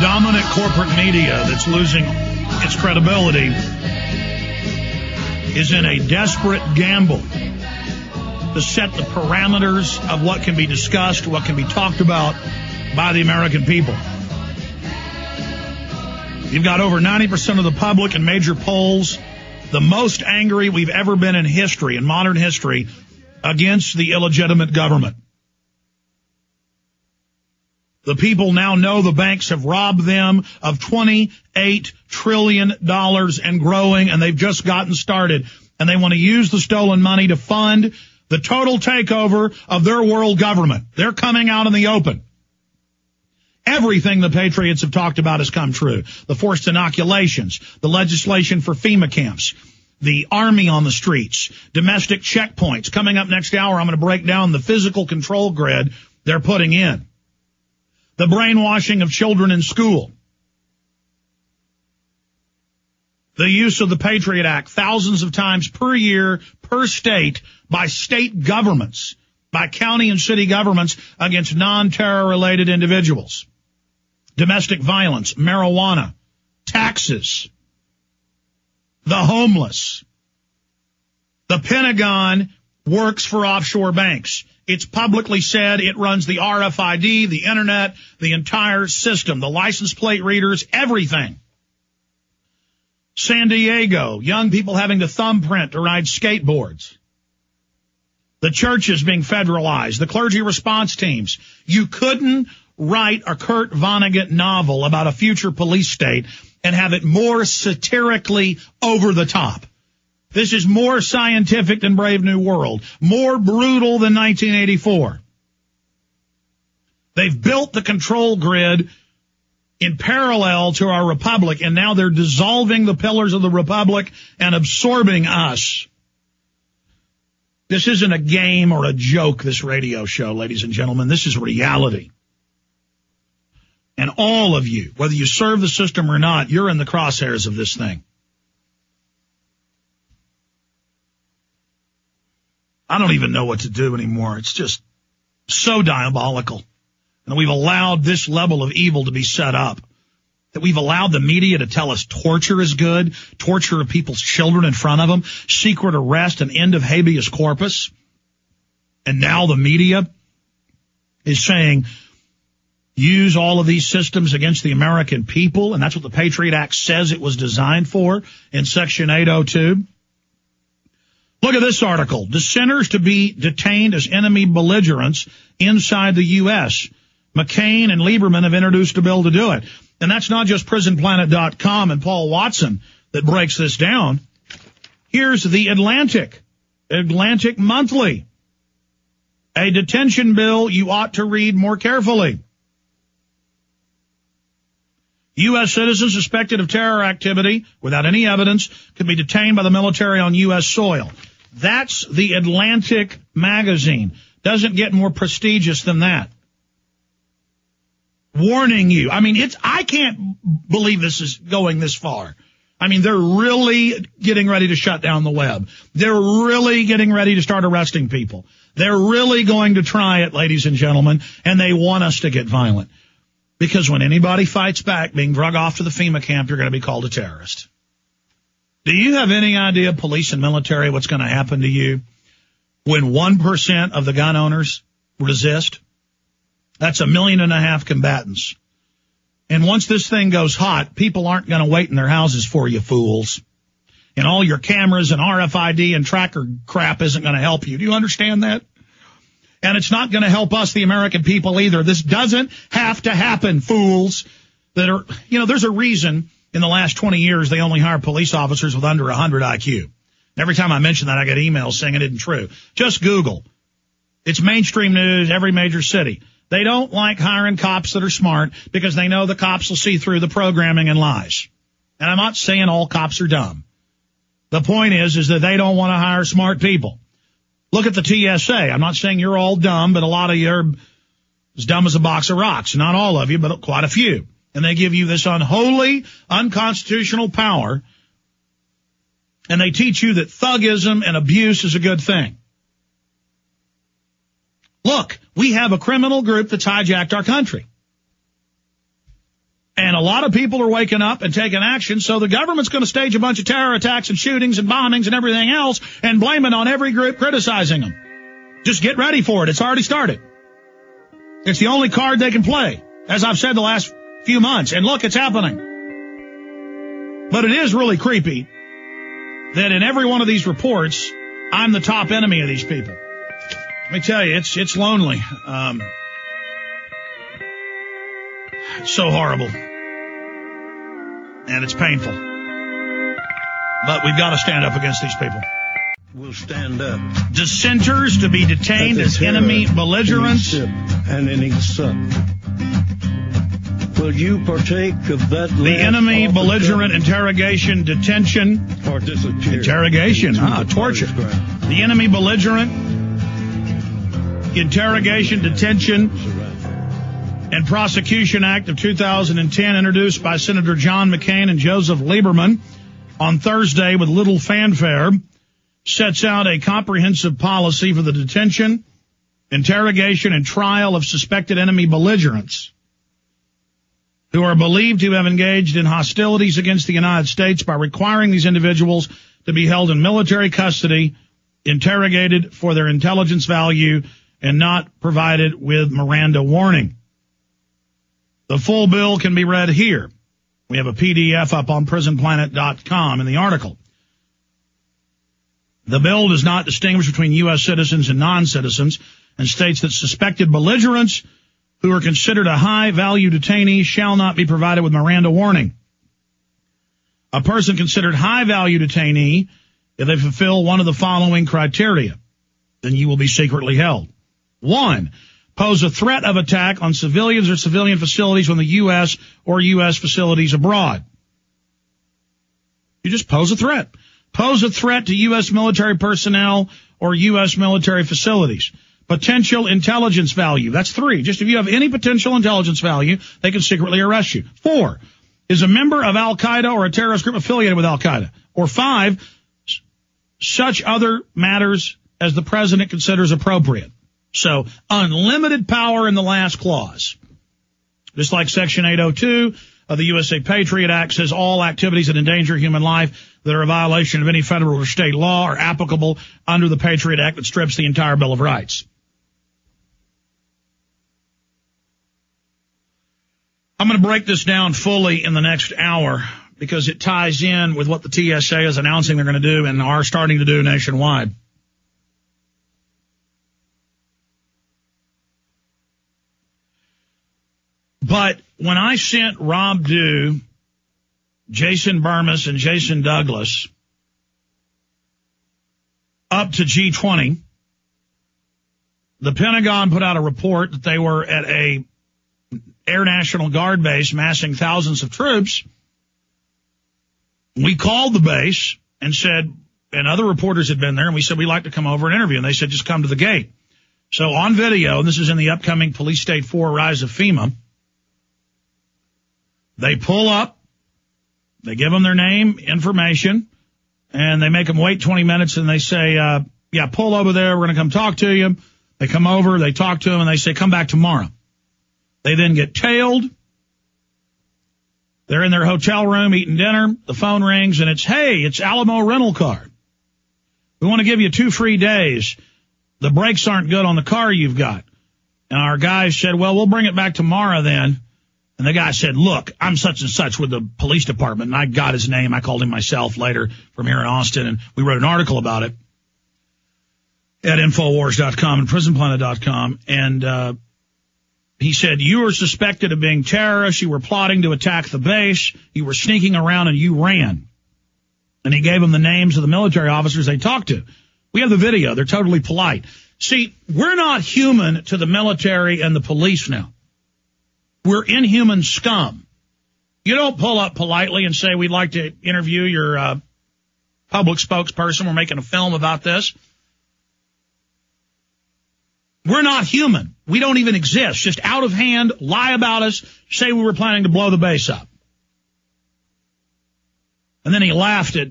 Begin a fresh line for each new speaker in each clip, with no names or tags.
dominant corporate media that's losing its credibility is in a desperate gamble to set the parameters of what can be discussed, what can be talked about by the American people. You've got over 90% of the public in major polls, the most angry we've ever been in history, in modern history, against the illegitimate government. The people now know the banks have robbed them of $28 trillion and growing, and they've just gotten started. And they want to use the stolen money to fund the total takeover of their world government. They're coming out in the open. Everything the patriots have talked about has come true. The forced inoculations, the legislation for FEMA camps, the army on the streets, domestic checkpoints. Coming up next hour, I'm going to break down the physical control grid they're putting in. The brainwashing of children in school. The use of the Patriot Act thousands of times per year, per state, by state governments, by county and city governments against non-terror related individuals. Domestic violence, marijuana, taxes, the homeless. The Pentagon works for offshore banks. It's publicly said it runs the RFID, the internet, the entire system, the license plate readers, everything. San Diego, young people having to thumbprint to ride skateboards. The churches being federalized, the clergy response teams. You couldn't write a Kurt Vonnegut novel about a future police state and have it more satirically over the top. This is more scientific than Brave New World, more brutal than 1984. They've built the control grid in parallel to our republic, and now they're dissolving the pillars of the republic and absorbing us. This isn't a game or a joke, this radio show, ladies and gentlemen. This is reality. And all of you, whether you serve the system or not, you're in the crosshairs of this thing. I don't even know what to do anymore. It's just so diabolical. And we've allowed this level of evil to be set up. That we've allowed the media to tell us torture is good, torture of people's children in front of them, secret arrest, and end of habeas corpus. And now the media is saying, use all of these systems against the American people, and that's what the Patriot Act says it was designed for in Section 802. Look at this article. Dissenters to be detained as enemy belligerents inside the U.S. McCain and Lieberman have introduced a bill to do it. And that's not just PrisonPlanet.com and Paul Watson that breaks this down. Here's the Atlantic Monthly. A detention bill you ought to read more carefully. U.S. citizens suspected of terror activity without any evidence could be detained by the military on U.S. soil. That's the Atlantic magazine. Doesn't get more prestigious than that. Warning you. I mean, I can't believe this is going this far. I mean, they're really getting ready to shut down the web. They're really getting ready to start arresting people. They're really going to try it, ladies and gentlemen, and they want us to get violent. Because when anybody fights back being drug off to the FEMA camp, you're going to be called a terrorist. Do you have any idea, police and military, what's going to happen to you when 1% of the gun owners resist? That's 1.5 million combatants. And once this thing goes hot, people aren't going to wait in their houses for you, fools. And all your cameras and RFID and tracker crap isn't going to help you. Do you understand that? And it's not going to help us, the American people, either. This doesn't have to happen, fools. There's a reason in the last 20 years they only hire police officers with under 100 IQ. And every time I mention that, I get emails saying it isn't true. Just Google. It's mainstream news, every major city. They don't like hiring cops that are smart because they know the cops will see through the programming and lies. And I'm not saying all cops are dumb. The point is that they don't want to hire smart people. Look at the TSA. I'm not saying you're all dumb, but a lot of you are as dumb as a box of rocks. Not all of you, but quite a few. And they give you this unholy, unconstitutional power, and they teach you that thuggism and abuse is a good thing. Look, we have a criminal group that's hijacked our country. And a lot of people are waking up and taking action, so the government's going to stage a bunch of terror attacks and shootings and bombings and everything else and blame it on every group criticizing them. Just get ready for it. It's already started. It's the only card they can play, as I've said the last few months. And look, it's happening. But it is really creepy that in every one of these reports, I'm the top enemy of these people. Let me tell you, it's lonely. It's so horrible. And it's painful. But we've got to stand up against these people.
We'll stand up.
Dissenters to be detained as enemy belligerents.
And any sup. Will you partake of that?
The enemy belligerent interrogation detention.
Or disappear.
Interrogation. Torture. The enemy belligerent interrogation detention and Prosecution Act of 2010, introduced by Senator John McCain and Joseph Lieberman on Thursday with little fanfare, sets out a comprehensive policy for the detention, interrogation, and trial of suspected enemy belligerents who are believed to have engaged in hostilities against the United States by requiring these individuals to be held in military custody, interrogated for their intelligence value, and not provided with Miranda warning. The full bill can be read here. We have a PDF up on prisonplanet.com in the article. The bill does not distinguish between U.S. citizens and non-citizens and states that suspected belligerents who are considered a high-value detainee shall not be provided with Miranda warning. A person considered high-value detainee, if they fulfill one of the following criteria, then you will be secretly held. 1, pose a threat of attack on civilians or civilian facilities from the U.S. or U.S. facilities abroad. You just pose a threat. Pose a threat to U.S. military personnel or U.S. military facilities. Potential intelligence value. That's 3. Just if you have any potential intelligence value, they can secretly arrest you. 4, is a member of Al-Qaeda or a terrorist group affiliated with Al-Qaeda. Or 5, such other matters as the president considers appropriate. So, unlimited power in the last clause. Just like Section 802 of the USA Patriot Act says all activities that endanger human life that are a violation of any federal or state law are applicable under the Patriot Act that strips the entire Bill of Rights. I'm going to break this down fully in the next hour because it ties in with what the TSA is announcing they're going to do and are starting to do nationwide. But when I sent Rob Dew, Jason Burmis, and Jason Douglas up to G20, the Pentagon put out a report that they were at a Air National Guard base massing thousands of troops. We called the base and said, and other reporters had been there, and we said, we'd like to come over and interview. And they said, just come to the gate. So on video, and this is in the upcoming Police State 4 Rise of FEMA, they pull up, they give them their name, information, and they make them wait 20 minutes, and they say, yeah, pull over there, we're going to come talk to you. They come over, they talk to them, and they say, come back tomorrow. They then get tailed. They're in their hotel room eating dinner. The phone rings, and it's, hey, it's Alamo Rental Car. We want to give you 2 free days. The brakes aren't good on the car you've got. And our guys said, well, we'll bring it back tomorrow then. And the guy said, look, I'm such and such with the police department. And I got his name. I called him myself later from here in Austin. And we wrote an article about it at Infowars.com and PrisonPlanet.com. And he said, you were suspected of being terrorists. You were plotting to attack the base. You were sneaking around and you ran. And he gave them the names of the military officers they talked to. We have the video. They're totally polite. See, we're not human to the military and the police now. We're inhuman scum. You don't pull up politely and say, we'd like to interview your public spokesperson. We're making a film about this. We're not human. We don't even exist. Just out of hand, lie about us, say we were planning to blow the base up. And then he laughed at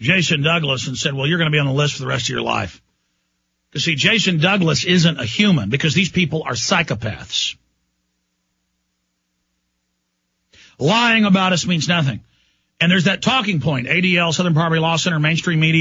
Jason Douglas and said, well, you're going to be on the list for the rest of your life. Because, see, Jason Douglas isn't a human because these people are psychopaths. lying about us means nothing. And there's that talking point, ADL, Southern Poverty Law Center, mainstream media.